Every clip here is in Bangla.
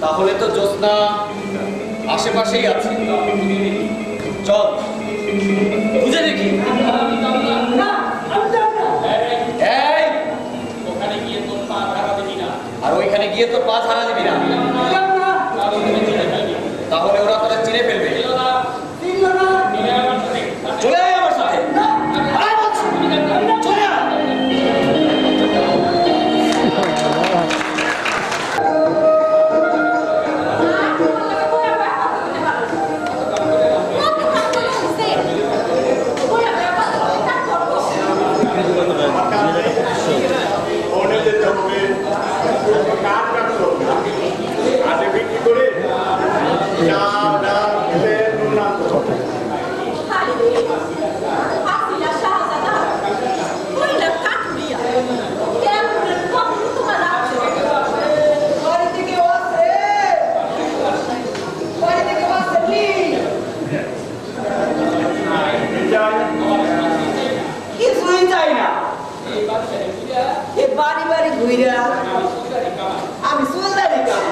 তাহলে তো জ্যোৎস্না আশেপাশেই আছে, চল বুঝে দেখি। আর ওইখানে গিয়ে তোর পা ছাড়া দিবি না, তাহলে ওরা তোরা চিনে ফেলবে। চলে আয় আমার সাথে, চলে আয়। কাজ কাজ করবে আজ বিক্রি করে চাল ডাল তেলে নুন না তো। কিছুই চাই না বাড়ি বাড়ি ঘুরা আমি সুলতানি কাম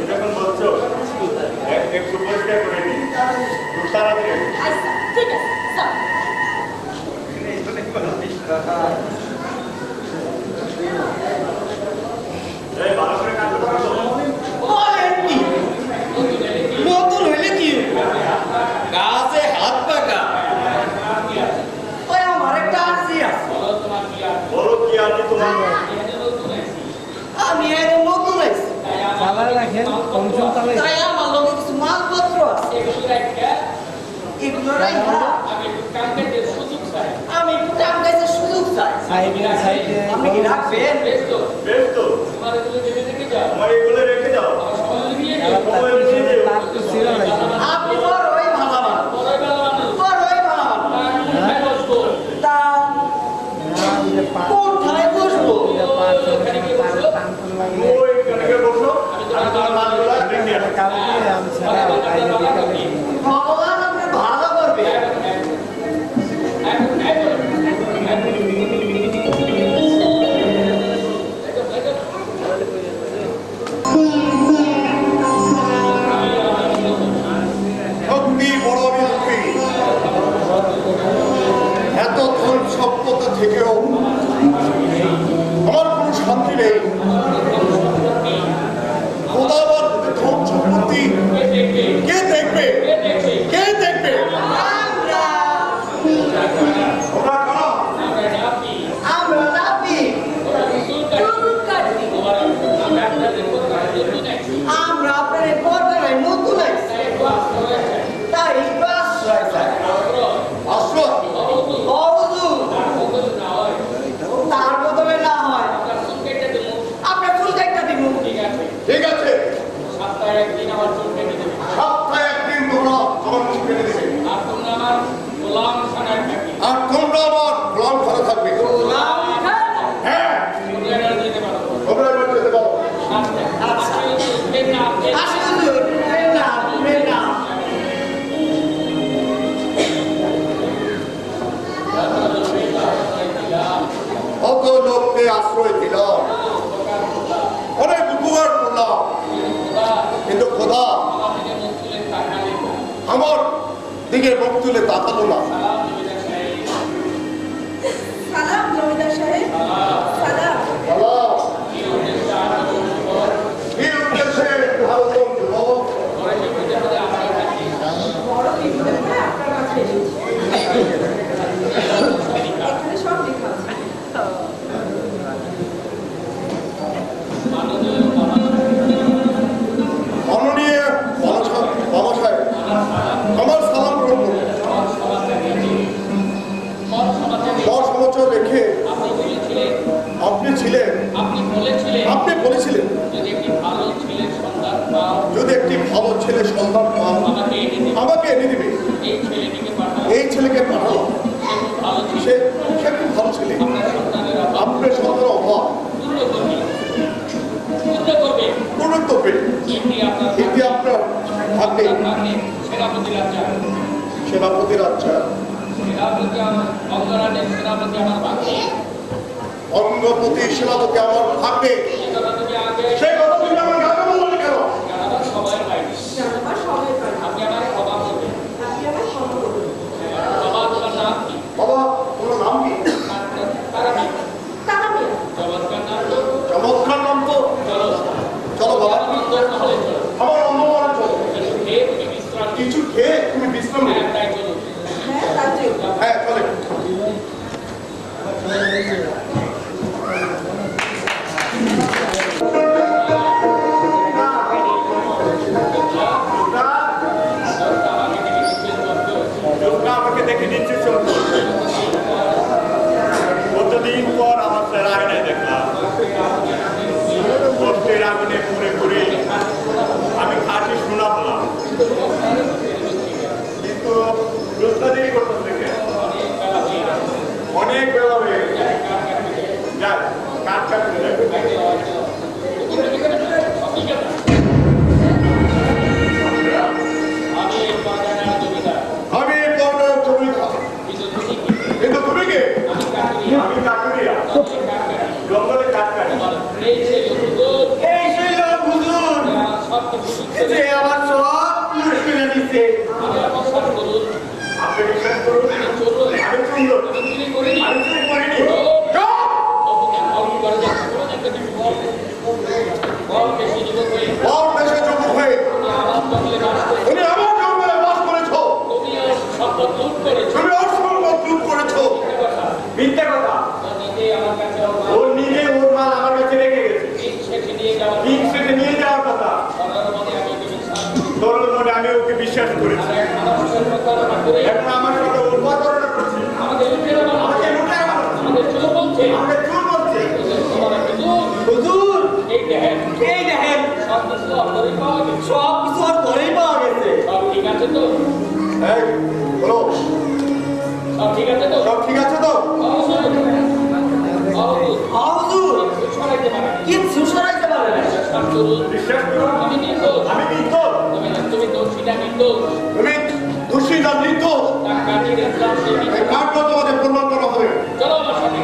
যখন বলছো একটু পরিষ্কার করে নিই তাড়াতাড়ি ঠিক আছে এই ভালো করে কাজ করো। নতুন হইলে কি কাজে হাত পাকা। ওই আমার একটা আর্জি আছে বলো কি আছে তোমার? আমি একদম নতুন আইছি চালায় রাখেন কমিশন চালাই তাই আমার লোকে কিছু মালপত্র আছে এগুলো রাইখা আমি একটু কাম কাজের সুযোগ চাই সাইডে আপনি কি রাখবেন বেশ তো তোমার এগুলো রেখে দাও। সময় নিয়ে যেও। তার তো ছিল না আপনি বড়ই ভালো মানুষ বড়ই ভালো মানুষ তা কোথায় বসবো ওই কানে বসো আমি তোমার মালগুলো রেখে আসি। ভগবান আপনি ভালো করবে সত্যি বড় আমি দুঃখী এত ধন সভ্যতা থেকেও আমার কোনো শান্তি নেই খোদা আমার ধন সম্পত্তি কে দেখবে কে দেখবে ওরা কারা? আমরা নাপি আমরা আপনার পর্দায় নতুন আইছি তাই একটু আশ্রয় চাই আশ্রয় অহুজুর তার বদলে না হয় আপনার চুল কাটটা দিব ঠিক আছে সপ্তাহে একদিন তোমরা আমার মুখ কেটে দেবে আর তোমরা আমার গোলাম ঘরে থাকবে হ্যাঁ তোমরা এবার যেতে পারো আসি হুজুর না না কত লোককে আশ্রয় দিলাম অনেক উপকার করলাম কিন্তু খোদা আমার দিকে মুখ তুলে তাকালো না সালাম জমিদার সাহেব সালাম বলো, কি উদ্দেশ্যে ভারতম যুবক? বড় বিপদে পড়ে আপনার কাছে এসেছি এখানে সব লেখা আছে মাননীয় বাবা সাহেব আমার সালাম গ্রহণ করুন। দশ বছর রেখে আপনি ছিলেন আপনি বলেছিলেন যদি একটি ভালো ছেলে সন্তান পান আমাকে এনে দিবে এই ছেলেকে পাঠালো সে সে খুব ভালো ছেলে আপনার সন্তানের অভাব পূর্ণ করবে এটি আপনার ভাগ্যে সেনাপতি রাজ্যা অঙ্গপতি সেনাপতি আমার ভাগ্যে সেই কথা তুমি আমার গায়ে বললেন কেন? জানাবার সবাই পারে আপনি আমার ক্ষমা করবেন বাবা তোমার নাম কি? তারা মিয়া চমৎকার নাম তো। চলো বাবা আমার অন্ধকার চলো কিছু খেয়ে তুমি বিশ্রাম নেবে হ্যাঁ রাজ্যে হ্যাঁ চলে Thank you. জোৎস্না আমাকে দেখে দিচ্ছে সুন্দর। কতদিন পর আমার স্যার আয়নায় দেখলাম। কষ্টের আগুনে পুড়ে পুড়ে আমি খাঁটি শোনা পেলাম, কিন্তু জোৎস্না দেরি করতে থেকে অনেক বেলা হয়ে গেছে। যাক, কাজ কাটতে যাবে। আমি এই পর্দার জমিদার। কিন্তু তুমি কে? আমি কাঠুরিয়া, জঙ্গলে কাঠ কাটি। এই সেই লোক হুজুর যে আমার সব পুরুষ করে দিচ্ছে। আপনি বিশ্বাস করুন, আমি সুন্দর, আমি চুরি করিনি। বর দেশে যুবক হয়ে তুমি আমার জঙ্গলে বাস করেছো, তুমি অসম্ভব লুট করেছো। মিথ্যে কথা। ও নিজে ওর মাল আমার কাছে রেখে গেছে। ঠিক সেটা নিয়ে যাওয়ার কথা। তরল মনে আমি ওকে বিশ্বাস করেছি। এখন আমার সাথে ওর প্রতারণা করছে। আমাকে লুটে আমাকে চোর বলছে। হুজুর এই দেখেন সব কিছু ওর ঘরেই পাওয়া গেছে। এই বলো, সব ঠিক আছে তো? সব ঠিক আছে তো? হ্যাঁ হুজুর কিচ্ছু সরাইতে পারে না। বিশ্বাস করুন, আমি নির্দোষ। তুমি দোষী না নির্দোষ, এই কার্ড তোমাদের প্রমাণ করা হবে। চলো আমার সাথে।